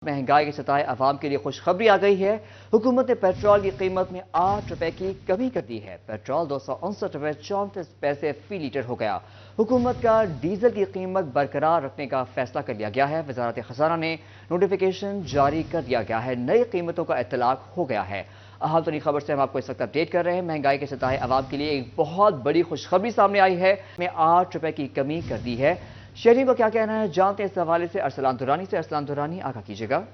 महंगाई के सताए अवाम के लिए खुशखबरी आ गई है। हुकूमत ने पेट्रोल की कीमत में 8 रुपए की कमी कर दी है। पेट्रोल 269 रुपए 34 पैसे फी लीटर हो गया। हुकूमत का डीजल की कीमत बरकरार रखने का फैसला कर लिया गया है। वजारत खजाना ने नोटिफिकेशन जारी कर दिया गया है। नई कीमतों का इतलाक हो गया है। अहम तरीन खबर से हम आपको इस वक्त अपडेट कर रहे हैं। महंगाई के सताए अवाम के लिए एक बहुत बड़ी खुशखबरी सामने आई है। में 8 रुपए की कमी कर दी है। शहरियों को क्या कहना है जानते हैं इस हवाले से अरसलान दुरानी आगाह कीजिएगा।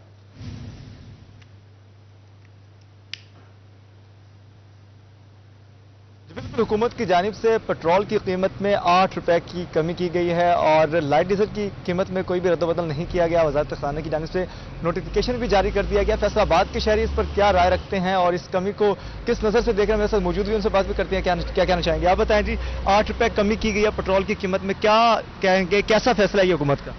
बिल्कुल, हुकूमत की जानिब से पेट्रोल की कीमत में 8 रुपए की कमी की गई है और लाइट डीजल की कीमत में कोई भी रद्द-बदल नहीं किया गया। वजारत खजाना की जानिब से नोटिफिकेशन भी जारी कर दिया गया। फैसलाबाद के शहरी इस पर क्या राय रखते हैं और इस कमी को किस नज़र से देख रहे हैं, मेरे साथ मौजूद भी उनसे बात भी करते हैं। क्या कहना चाहेंगे? आप बताएं जी, 8 रुपए कमी की गई है पेट्रोल की कीमत में, क्या कहेंगे, कैसा फैसला है ये हुकूमत का?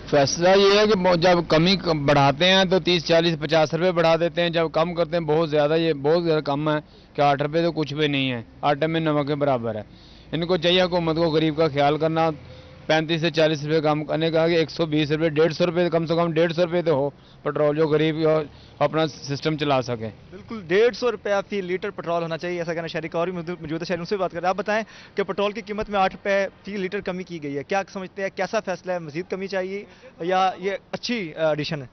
फैसला ये है कि जब कमी बढ़ाते हैं तो 30, 40, 50 रुपए बढ़ा देते हैं। जब कम करते हैं बहुत ज़्यादा कम है कि 8 रुपए तो कुछ भी नहीं है, आटे में नमक के बराबर है। इनको चाहिए हुकूमत को गरीब का ख्याल करना। 35 से 40 रुपए कम करने का, 120 रुपए, 150 रुपए, कम से कम 150 रुपए तो हो पेट्रोल, जो गरीब अपना सिस्टम चला सके। बिल्कुल, 150 रुपया फी लीटर पेट्रोल होना चाहिए, ऐसा कहना शहरी का। और भी मौजूदा शहरी उनसे बात करें। आप बताएं कि पेट्रोल की कीमत में 8 रुपए फी लीटर कमी की गई है, क्या समझते हैं, कैसा फैसला है? मजीद कमी चाहिए या ये अच्छी एडिशन है?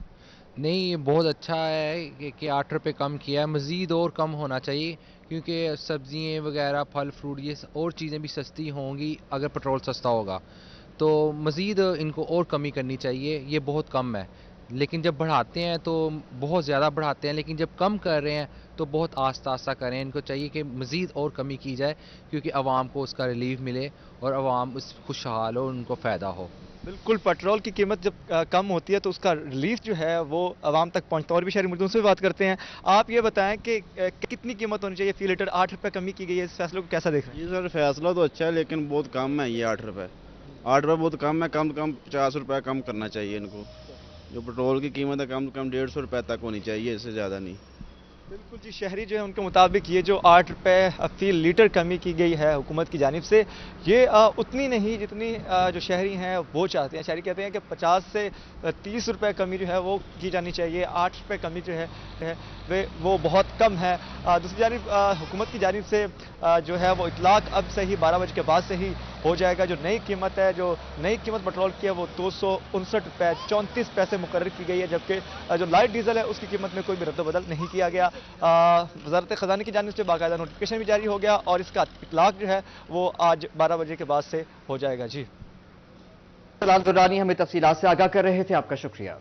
नहीं, ये बहुत अच्छा है कि 8 रुपये कम किया है। मज़ीद और कम होना चाहिए क्योंकि सब्जियाँ वगैरह, फल फ्रूट, ये और चीज़ें भी सस्ती होंगी अगर पेट्रोल सस्ता होगा। तो मज़ीद इनको और कमी करनी चाहिए, ये बहुत कम है। लेकिन जब बढ़ाते हैं तो बहुत ज़्यादा बढ़ाते हैं, लेकिन जब कम कर रहे हैं तो बहुत आस्ता आस्ता करें। इनको चाहिए कि मज़ीद और कमी की जाए क्योंकि आवाम को उसका रिलीफ मिले और आवाम उस खुशहाल हो, उनको फ़ायदा हो। बिल्कुल, पेट्रोल की कीमत जब कम होती है तो उसका रिलीफ जो है वो आवाम तक पहुंचता है। और भी शहरी मुद्दों से बात करते हैं। आप ये बताएं कि कितनी कीमत होनी चाहिए फी लीटर? 8 रुपए कमी की गई है, इस फैसले को कैसा देख रहे हैं? जी सर, फैसला तो अच्छा है लेकिन बहुत कम है ये 8 रुपये। 8 रुपये बहुत कम है, कम से कम 50 रुपये कम करना चाहिए इनको। जो पेट्रोल की कीमत है कम से कम 150 रुपये तक होनी चाहिए, इससे ज़्यादा नहीं। बिल्कुल जी, शहरी जो है उनके मुताबिक ये जो 8 रुपए फी लीटर कमी की गई है हुकूमत की जानिब से, ये उतनी नहीं जितनी जो शहरी हैं वो चाहते हैं। शहरी कहते हैं कि 50 से 30 रुपए कमी जो है वो की जानी चाहिए। 8 रुपए कमी जो है वो बहुत कम है। दूसरी जानिब हुकूमत की जानिब से जो है वो इतलाक अब से ही 12 बजे के बाद से ही हो जाएगा। जो नई कीमत है, जो नई कीमत पेट्रोल की है वो 259 रुपए 34 पैसे मुकर्रर की गई है, जबकि जो लाइट डीजल है उसकी कीमत में कोई भी रद्द-बदल नहीं किया गया। वजारत खजाना की जानिब से बाकायदा नोटिफिकेशन भी जारी हो गया और इसका इतलाक जो है वो आज 12 बजे के बाद से हो जाएगा। जी, अरसलान दुरानी हमें तफसीलात से आगाह कर रहे थे, आपका शुक्रिया।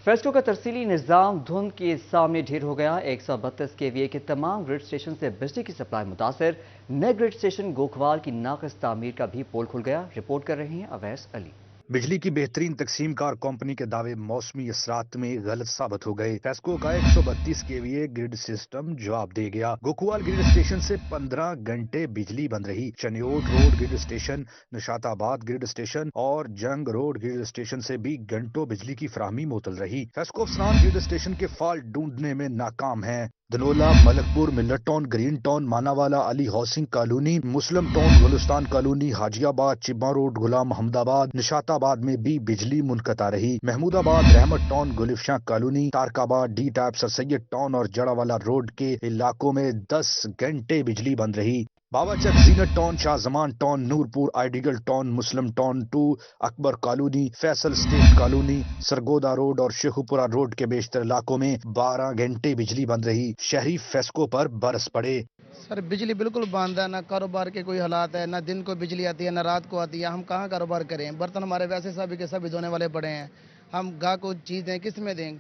फेस्को का तरसीली निज़ाम धुंध के सामने ढेर हो गया। 132 केवीए के तमाम ग्रिड स्टेशन से बिजली की सप्लाई मुतासर। नए ग्रिड स्टेशन गोखवाल की नाक़िस तामीर का भी पोल खुल गया। रिपोर्ट कर रहे हैं अवैस अली। बिजली की बेहतरीन तकसीम कार कंपनी के दावे मौसमी असरात में गलत साबित हो गए। फेस्को का 132 केवीए ग्रिड सिस्टम जवाब दे गया। गोकुवाल ग्रिड स्टेशन से 15 घंटे बिजली बंद रही। Chiniot road grid station, Nishatabad grid station और जंग रोड ग्रिड स्टेशन से भी घंटों बिजली की फराहमी मुअत्तल रही। फेस्को अफसरान ग्रिड स्टेशन के फॉल्ट ढूंढने में नाकाम है। धनोला, मलकपुर, मिल्लर town, green town, Manawala, Ali housing colony, Muslim town, Gulistan colony, Hajiabad, Chibba road, Ghulam Ahmadabad, Nishatabad में भी बिजली मुनक़ता रही। महमूदाबाद, रहमत टाउन, गुलिफशाह colony, Tariqabad, D type, sir Syed town और जड़ावाला रोड के इलाकों में 10 घंटे बिजली बंद रही। Babachak, Zeenat town, Shahzaman town, Noorpur, ideal town, Muslim town 2, Akbar colony, Faisal state colony, Sargodha road और शेखुपुरा रोड के बेशतर इलाकों में 12 घंटे बिजली बंद रही। शहरी फेस्को पर बरस पड़े। सर, बिजली बिल्कुल बंद है, ना कारोबार के कोई हालात है, ना दिन को बिजली आती है, ना रात को आती है। हम कहाँ कारोबार करें? बर्तन हमारे वैसे सभी के सभी धोने वाले पड़े हैं। हम गाह को चीज़ दें, किस में दें?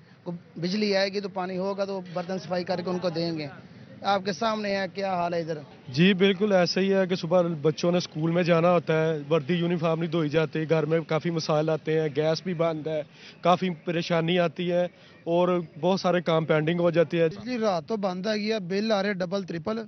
बिजली आएगी तो पानी होगा तो बर्तन सफाई करके उनको देंगे। आपके सामने है क्या हाल है इधर। जी बिल्कुल ऐसा ही है कि सुबह बच्चों ने स्कूल में जाना होता है, वर्दी यूनिफॉर्म नहीं धोई जाती, घर में काफ़ी मसाइल आते हैं, गैस भी बंद है, काफ़ी परेशानी आती है और बहुत सारे काम पेंडिंग हो जाती है। बिजली रात तो बंद है, बिल आ रहे डबल ट्रिपल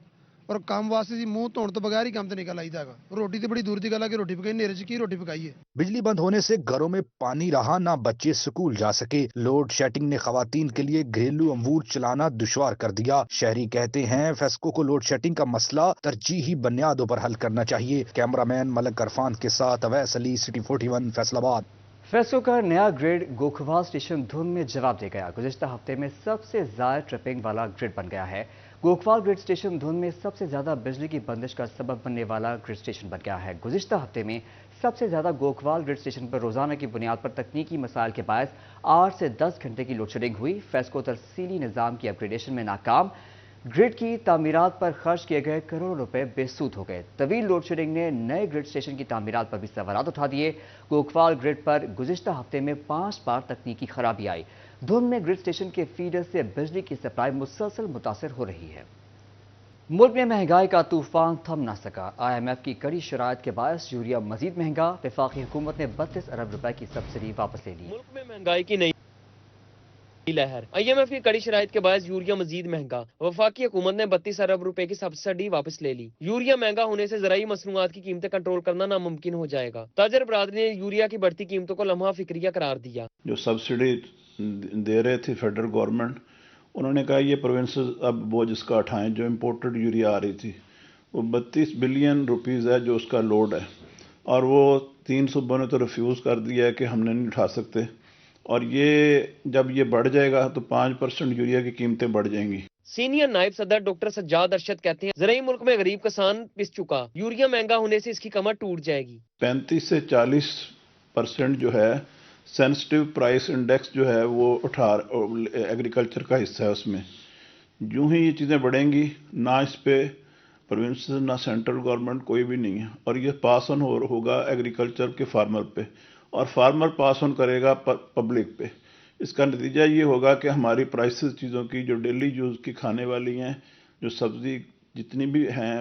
और काम वास्ते जी मुंह धोने तो बगैर ही काम तो निकल आई जाएगा। रोटी तो बड़ी दूर की गल है कि रोटी पकाई, नेरे की रोटी पकाई है। बिजली बंद होने से घरों में पानी रहा, ना बच्चे स्कूल जा सके। लोड शेडिंग ने खवातीन के लिए घरेलू अमूर चलाना दुश्वार कर दिया। शहरी कहते हैं फेस्को को लोड शेडिंग का मसला तरजीही बुनियादों पर हल करना चाहिए। कैमरामैन मलक अरफान के साथ अवैस अली, सिटी 41, फैसलाबाद। फेस्को का नया ग्रिड गोखवाल स्टेशन धुंध में जवाब दे गया। गुज़िश्ता हफ्ते में सबसे ज़्यादा ट्रिपिंग वाला ग्रिड बन गया है। गोखवाल ग्रिड स्टेशन धुंध में सबसे ज़्यादा बिजली की बंदिश का सबब बनने वाला ग्रिड स्टेशन बन गया है। गुज़िश्ता हफ्ते में सबसे ज़्यादा गोखवाल ग्रिड स्टेशन पर रोज़ाना की बुनियाद पर तकनीकी मसाइल के बायस 8 से 10 घंटे की लोड शेडिंग हुई। फेस्को तरसीली निज़ाम की अपग्रेडेशन में नाकाम। ग्रिड की तामीरात पर खर्च किए गए करोड़ों रुपए बेसूद हो गए। तवील लोड शेडिंग ने नए ग्रिड स्टेशन की तामीरात पर भी सवालात उठा दिए। गोखवाल ग्रिड पर गुज़िश्ता हफ्ते में 5 बार तकनीकी खराबी आई। धुंध में ग्रिड स्टेशन के फीडर से बिजली की सप्लाई मुसलसल मुतासर हो रही है। मुल्क में महंगाई का तूफान थम ना सका। IMF की कड़ी शराइत के बायस यूरिया मजीद महंगा। वफाकी हुकूमत ने 32 अरब रुपए की सब्सिडी वापस ले ली। मुल्क में महंगाई की नई लहर। IMF की कड़ी शराइत के बायस यूरिया मजीद महंगा। वफाकी हुकूमत ने 32 अरब रुपए की सब्सिडी वापस ले ली। यूरिया महंगा होने से ज़राई मसनूआत की कीमतें कंट्रोल करना नामुमकिन हो जाएगा। ताजर बरादरी ने यूरिया की बढ़ती कीमतों को लम्हा फिक्रिया करार दिया। जो सब्सिडी दे रहे थे फेडरल गवर्नमेंट, उन्होंने कहा ये प्रोविंसेस अब बोझ इसका उठाएं। जो इम्पोर्टेड यूरिया आ रही थी वो 32 बिलियन रुपीज़ है जो उसका लोड है, और वो 3 सूबों ने तो रिफ्यूज़ कर दिया है कि हमने नहीं उठा सकते। और ये जब ये बढ़ जाएगा तो 5% यूरिया की कीमतें बढ़ जाएंगी। सीनियर नायब सदर डॉक्टर सज्जाद अरशद कहते हैं ज़राई मुल्क में गरीब किसान पिस चुका। यूरिया महंगा होने से इसकी कमर टूट जाएगी। 35 से 40% जो है सेंसिटिव प्राइस इंडेक्स जो है वो एग्रीकल्चर का हिस्सा है उसमें। यूं ही ये चीज़ें बढ़ेंगी, ना इस पे प्रोविंसेस ना सेंट्रल गवर्नमेंट कोई भी नहीं है, और ये पास ऑन होगा एग्रीकल्चर के फार्मर पे, और फार्मर पास ऑन करेगा पब्लिक पे। इसका नतीजा ये होगा कि हमारी प्राइसेस चीज़ों की जो डेली यूज़ की खाने वाली हैं, जो सब्जी जितनी भी हैं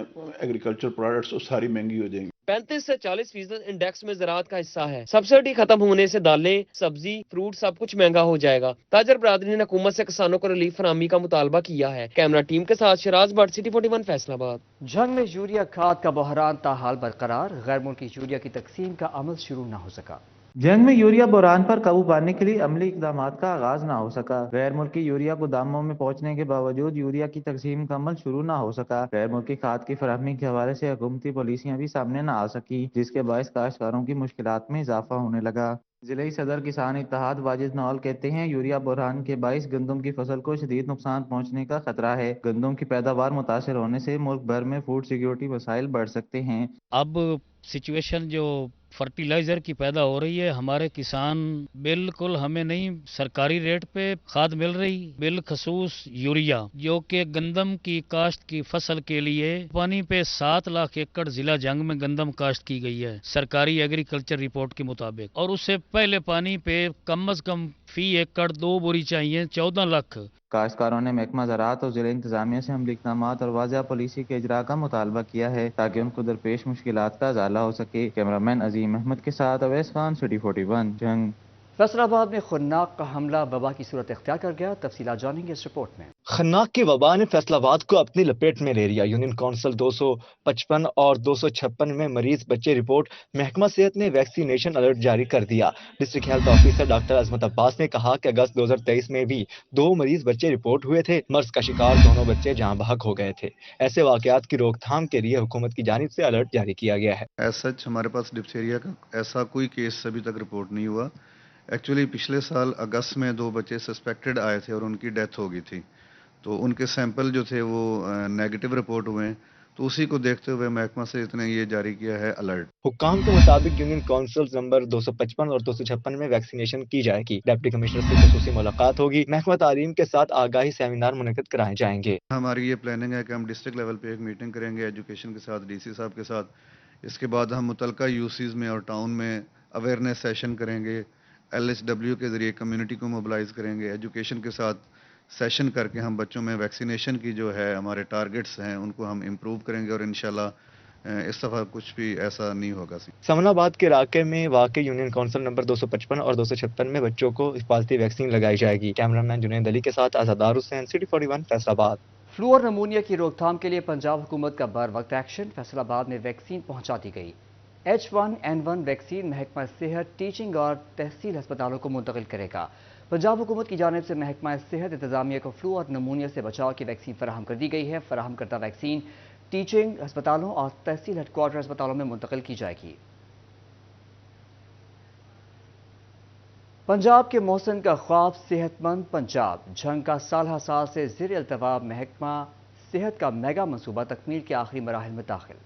एग्रीकल्चर प्रोडक्ट्स, वो सारी महंगी हो जाएंगी। 35 से 40% इंडेक्स में ज़राअत का हिस्सा है। सब्सिडी खत्म होने से दालें, सब्जी, फ्रूट सब कुछ महंगा हो जाएगा। ताजर बरादरी ने हुकूमत से किसानों को रिलीफ फराहमी का मुतालबा किया है। कैमरा टीम के साथ शराज भट्ट, सिटी 41 फैसलाबाद। जंग में यूरिया खाद का बहरान ताहाल बरकरार। गैर मुल्की यूरिया की तकसीम का अमल शुरू न हो सका। जंग में यूरिया बहरान पर काबू पाने के लिए अमली इकदाम का आगाज ना हो सका। गैर मुल्की यूरिया गोदामों में पहुंचने के बावजूद यूरिया की तकसीम का अमल शुरू ना हो सका। गैर मुल्की खाद की फराहमी के हवाले से हुकूमती पॉलिसियां भी सामने ना आ सकी, जिसके बायस काश्तकारों की मुश्किलात में इजाफा होने लगा। जिले सदर किसान इत्तेहाद वाजिद नौल कहते हैं यूरिया बहरान के बायस गंदम की फसल को शदीद नुकसान पहुंचने का खतरा है। गंदम की पैदावार मुतासर होने से मुल्क भर में फूड सिक्योरिटी मसाइल बढ़ सकते हैं। अब सिचुएशन जो फर्टिलाइज़र की पैदा हो रही है, हमारे किसान बिल्कुल हमें नहीं सरकारी रेट पे खाद मिल रही, बिलखसूस यूरिया जो कि गंदम की काश्त की फसल के लिए पानी पे 7 लाख एकड़ जिला जंग में गंदम काश्त की गई है सरकारी एग्रीकल्चर रिपोर्ट के मुताबिक, और उससे पहले पानी पे कम अज कम फी एकड़ 2 बोरी चाहिए 14 लाख। काश्तकारों ने महकमा ज़राअत और जिला इंतजामिया से अमली इक़दाम और वाज़ह पॉलिसी के इजरा का मुतालबा किया है ताकि उनको दरपेश मुश्किलात का अजाला हो सके। कैमरामैन अजीम अहमद के साथ अवैस खान, सिटी 41 जंग। फैसलाबाद में खन्नाक का हमला वबा की सूरत इख्तियार कर गया। तफसीलात जानेंगे इस रिपोर्ट में। खन्नाक की वबा ने फैसलाबाद को अपनी लपेट में ले लिया। यूनियन काउंसिल 255 और 256 में मरीज बच्चे रिपोर्ट। महकमा सेहत ने वैक्सीनेशन अलर्ट जारी कर दिया। डिस्ट्रिक्ट हेल्थ ऑफिसर डॉक्टर अजमत अब्बास ने कहा कि अगस्त 2023 में भी 2 मरीज बच्चे रिपोर्ट हुए थे। मर्ज का शिकार दोनों बच्चे जहां बहक हो गए थे। ऐसे वाकयात की रोकथाम के लिए हुकूमत की जानिब से अलर्ट जारी किया गया है। सच हमारे पास डिप्थीरिया का ऐसा कोई केस अभी तक रिपोर्ट नहीं हुआ। एक्चुअली पिछले साल अगस्त में 2 बच्चे सस्पेक्टेड आए थे और उनकी डेथ हो गई थी, तो उनके सैंपल जो थे वो नेगेटिव रिपोर्ट हुए हैं। तो उसी को देखते हुए महकमा से इतने ये जारी किया है अलर्ट। हुक्काम के मुताबिक यूनियन काउंसिल नंबर 255 और 256 में वैक्सीनेशन की जाएगी। डिप्टी कमिश्नर से खुसूसी मुलाकात होगी। महकमा तालीम के साथ आगाही सेमिनार मुनक़िद कराए जाएंगे। हमारी ये प्लानिंग है कि हम डिस्ट्रिक्ट लेवल पे एक मीटिंग करेंगे एजुकेशन के साथ, डीसी साहब के साथ। इसके बाद हम मुतलका यूसीज में और टाउन में अवेयरनेस सेशन करेंगे। LHW के ज़रिए कम्युनिटी को मोबिलाइज करेंगे। एजुकेशन के साथ सेशन करके हम बच्चों में वैक्सीनेशन की जो है हमारे टारगेट्स हैं उनको हम इम्प्रूव करेंगे, और इंशाल्लाह इस दफ़ा कुछ भी ऐसा नहीं होगा। समनाबाद के इलाके में वाक़ई यूनियन काउंसिल नंबर 255 और 256 में बच्चों को हिफाजती वैक्सीन लगाई जाएगी। कैमरामैन जुनैद अली के साथ आज़ादार हुसैन, सिटी 41 फैसलाबाद। फ्लू और नमूनिया की रोकथाम के लिए पंजाब हुकूमत का बर वक्त एक्शन। फैसलाबाद में वैक्सीन पहुंचा दी गई। H1N1 वैक्सीन महकमा सेहत, टीचिंग और तहसील अस्पतालों को मुंतकिल करेगा। पंजाब हुकूमत की जानिब से महकमा सेहत इंतजामिया को फ्लू और नमूनिया से बचाव की वैक्सीन फराहम कर दी गई है। फराहम करता वैक्सीन टीचिंग अस्पतालों और तहसील हेडक्वार्टर अस्पतालों में मुंतकिल की जाएगी। पंजाब के मौसम का ख्वाब सेहतमंद पंजाब जंग का साल साल से ज़ेर अल्तवा महकमा सेहत का मेगा मंसूबा तकमील के आखिरी मराहिल में दाखिल।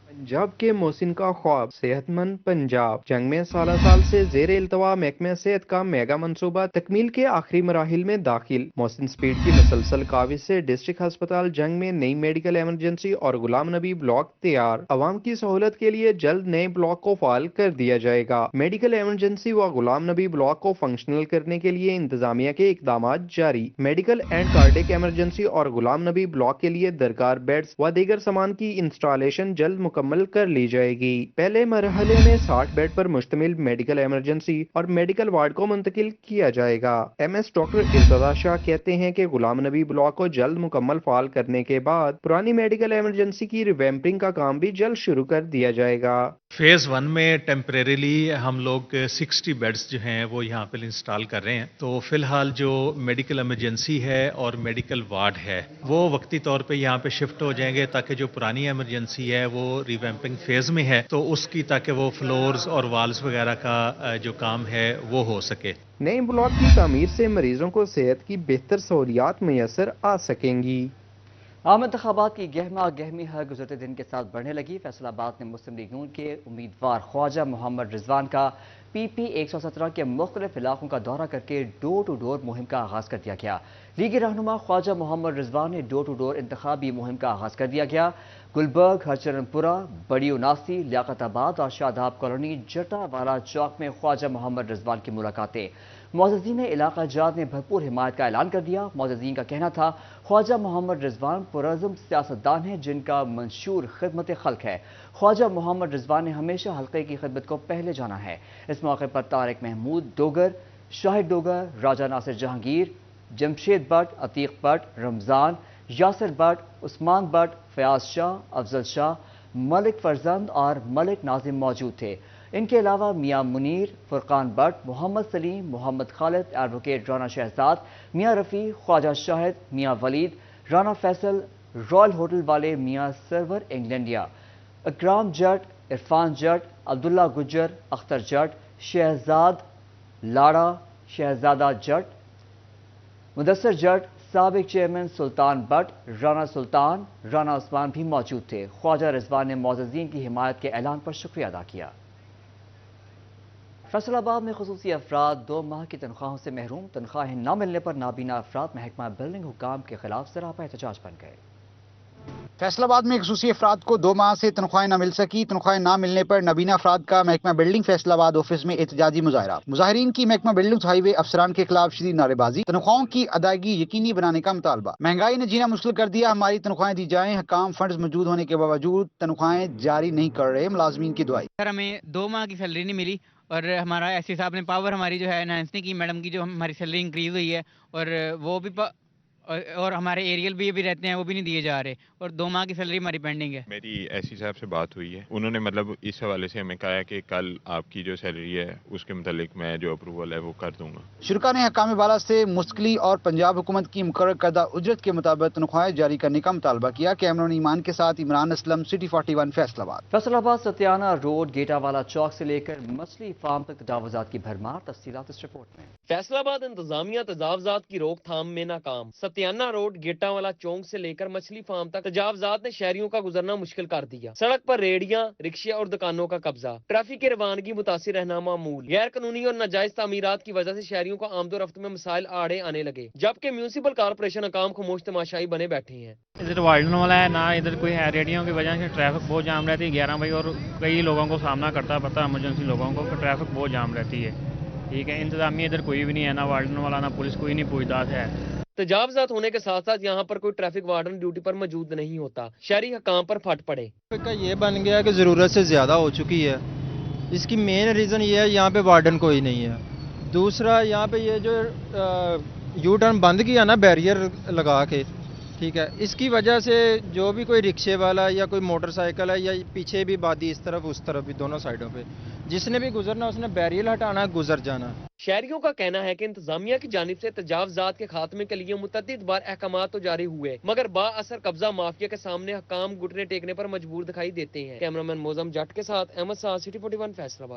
पंजाब के मोहसिन का ख्वाब सेहतमंद पंजाब जंग में साल से ज़ेर इल्तवा महकमे सेहत का मेगा मनसूबा तकमील के आखिरी मराहिल में दाखिल। मोहसिन स्पीड की मुसलसल काविश से डिस्ट्रिक्ट अस्पताल जंग में नई मेडिकल एमरजेंसी और गुलाम नबी ब्लॉक तैयार। आवाम की सहूलत के लिए जल्द नए ब्लॉक को फाल कर दिया जाएगा। मेडिकल एमरजेंसी व गुलाम नबी ब्लॉक को फंक्शनल करने के लिए इंतजामिया के इकदाम जारी। मेडिकल एंड कार्डिक एमरजेंसी और गुलाम नबी ब्लॉक के लिए दरकार बेड्स व दीगर सामान की इंस्टॉलेशन जल्द मुकम्मल कर ली जाएगी। पहले मरहले में 60 बेड पर मुश्तमिल मेडिकल एमरजेंसी और मेडिकल वार्ड को मुंतकिल किया जाएगा। MS डॉक्टर इर्तजा शाह कहते हैं कि गुलाम नबी ब्लॉक को जल्द मुकम्मल फाल करने के बाद पुरानी मेडिकल एमरजेंसी की रिवैम्पिंग का काम भी जल्द शुरू कर दिया जाएगा। फेज 1 में टेम्परेरीली हम लोग 60 बेड्स जो हैं वो यहाँ पे इंस्टॉल कर रहे हैं। तो फिलहाल जो मेडिकल इमरजेंसी है और मेडिकल वार्ड है वो वक्ती तौर पे यहाँ पे शिफ्ट हो जाएंगे ताकि जो पुरानी इमरजेंसी है वो रिवैम्पिंग फेज में है तो उसकी ताकि वो फ्लोर्स और वाल्स वगैरह का जो काम है वो हो सके। नए ब्लॉक की तामीर से मरीजों को सेहत की बेहतर सहूलियात मैसर आ सकेंगी। आम इंतखाबात की गहमा गहमी हर गुजरते दिन के साथ बढ़ने लगी। फैसलाबाद में मुस्लिम लीग नून के उम्मीदवार ख्वाजा मोहम्मद रिजवान का PP 117 के मुख्तलिफ इलाकों का दौरा करके डोर टू डोर मुहिम का आगाज कर दिया गया। लीगी रहनुमा ख्वाजा मोहम्मद रिजवान ने डोर टू डोर इंतखाबी मुहिम का आगाज कर दिया गया। गुलबर्ग, हरचरणपुरा, बड़ी उनासी, लियाकताबाद और शादाब कॉलोनी जटावाला चौक में ख्वाजा मोहम्मद रिजवान की मुलाकातें। मोअज़्ज़िज़ीन इलाका जात ने भरपूर हिमायत का ऐलान कर दिया। मोअज़्ज़िज़ीन का कहना था ख्वाजा मोहम्मद रिजवान पुरअज़्म सियासतदान हैं जिनका मंशूर खिदमत खल्क है। ख्वाजा मोहम्मद रिजवान ने हमेशा हल्के की खिदमत को पहले जाना है। इस मौके पर तारिक महमूद डोगर, शाहिद डोगर, राजा नासिर जहांगीर, जमशेद भट्ट, अतीक भट्ट, रमज़ान, यासिर भट्ट, उस्मान भट्ट, फयाज शाह, अफजल शाह, मलिक फरजंद और मलिक नाजिम मौजूद थे। इनके अलावा मियाँ मुनीर, फुरकान भट्ट, मोहम्मद सलीम, मोहम्मद खालिद, एडवोकेट राना शहजाद, मियाँ रफ़ी, ख्वाजा शाहिद, मियाँ वलीद, राना फैसल, रॉयल होटल वाले मियाँ सरवर इंग्लैंडिया, इकराम जट, इरफान जट, अब्दुल्ला गुज्जर, अख्तर जट, शहजाद लाड़ा, शहजादा जट, मुदस्सर जट, साबिक चेयरमैन सुल्तान भट्ट, राना सुल्तान, राना उस्मान भी मौजूद थे। ख्वाजा रिजवान ने मोअज़्ज़िज़ीन की हिमायत के ऐलान पर शुक्रिया अदा किया। फैसलाबाद में खुसूसी अफराद 2 माह की तनख्वाहों से महरूम। तनख्वाहें न मिलने पर नाबीना अफराद महकमा बिल्डिंग हुकाम के खिलाफ सरापा एहतजाज बन गए। फैसलाबाद में खसूसी अफराद को 2 माह से तनख्वाहें न मिल सकी। तनख्वाहें न मिलने पर नबीना अफराद का महकमा बिल्डिंग फैसलाबाद ऑफिस में एहतजाजी मुजाहरा। मुजाहिरीन की महकमा बिल्डिंग हाईवे अफसरान के खिलाफ शदीद नारेबाजी। तनख्वाहों की अदायगी यकीनी बनाने का मुतालबा। महंगाई ने जीना मुश्किल कर दिया, हमारी तनख्वाहें दी जाएं। हकाम फंड्स मौजूद होने के बावजूद तनख्वाहें जारी नहीं कर रहे। मुलाजमीन की दुआई। सर हमें 2 माह की सैलरी नहीं मिली और हमारा ऐसे साहब ने पावर हमारी जो है एनहांस नहीं की। मैडम की जो हमारी सैलरी इंक्रीज हुई है और वो भी और हमारे एरियल भी रहते हैं वो भी नहीं दिए जा रहे और 2 माह की सैलरी हमारी पेंडिंग है। मेरी ऐसी साहब से बात हुई है, उन्होंने मतलब इस हवाले से हमें कहा है कि कल आपकी जो सैलरी है उसके मुतालिक मैं जो अप्रूवल है वो कर दूंगा। शुरा ने हकाम बाला से मुस्तकिली और पंजाब हुकूमत की मुकर्रर करदा उजरत के मुताबिक तनख्वाहें जारी करने का मुतालबा किया। कैमरून ईमान के साथ इमरान असलम, सिटी 41 फैसलाबाद। फैसलाबाद सत्याना रोड गेटावाला चौक से लेकर मछली फार्म तक तजावुजात की भरमार। तफसीलात इस रिपोर्ट में। फैसलाबाद इंतजामिया तजावुजात की रोकथाम में नाकाम। सत्याना रोड गेटावाला चौक से लेकर मछली फार्म तक तजावुजात ने शहरियों का गुजरना मुश्किल कर दिया। सड़क पर रेडियां, रिक्शे और दुकानों का कब्जा। ट्रैफिक की रवानगी मुतासिर रहना मामूल। गैर कानूनी और नाजायज तामीरात की वजह से शहरियों को आमदोरफ्त में मसाइल आड़े आने लगे, जबकि म्यूनिसिपल कारपोरेशन अकाम खामोश तमाशाई बने बैठे हैं। इधर वार्डन वाला है ना, इधर कोई है। रेडियो की वजह से ट्रैफिक बहुत जाम रहती है 11 बजे और कई लोगों को सामना करता पता इमरजेंसी लोगों को ट्रैफिक बहुत जाम रहती है। ठीक है, इंतजामिया इधर कोई भी नहीं है, ना वार्डन वाला ना पुलिस, कोई नहीं पूछताछ है। तजावुजात होने के साथ साथ यहाँ पर कोई ट्रैफिक वार्डन ड्यूटी पर मौजूद नहीं होता। शहरी हकाम पर फट पड़े। का ये बन गया कि ज़रूरत से ज़्यादा हो चुकी है। इसकी मेन रीज़न ये है यहाँ पे वार्डन कोई नहीं है। दूसरा यहाँ पे ये जो यू टर्न बंद किया ना बैरियर लगा के, ठीक है, इसकी वजह से जो भी कोई रिक्शे वाला या कोई मोटरसाइकिल है या पीछे भी बादी इस तरफ उस तरफ भी दोनों साइडों पे जिसने भी गुजरना उसने बैरियर हटाना, गुजर जाना। शहरियों का कहना है कि इंतजामिया की जानिब से तजावुजात के खात्मे के लिए मुतअद्दिद बार अहकामात तो जारी हुए, मगर बाअसर कब्जा माफिया के सामने हकाम घुटने टेकने पर मजबूर दिखाई देते हैं। कैमरामैन मोजम जट के साथ अहमद साह, सिटी 41 फैसलाबाद।